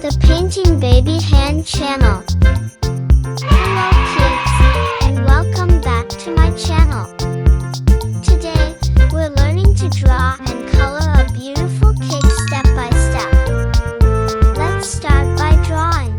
the Painting Baby Hand channel. Hello kids, and welcome back to my channel. Today, we're learning to draw and color a beautiful cake step by step. Let's start by drawing.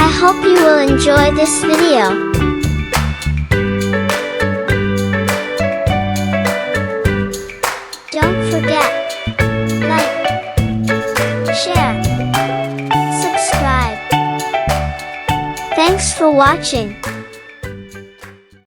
I hope you will enjoy this video. Don't forget, like, share, subscribe. Thanks for watching.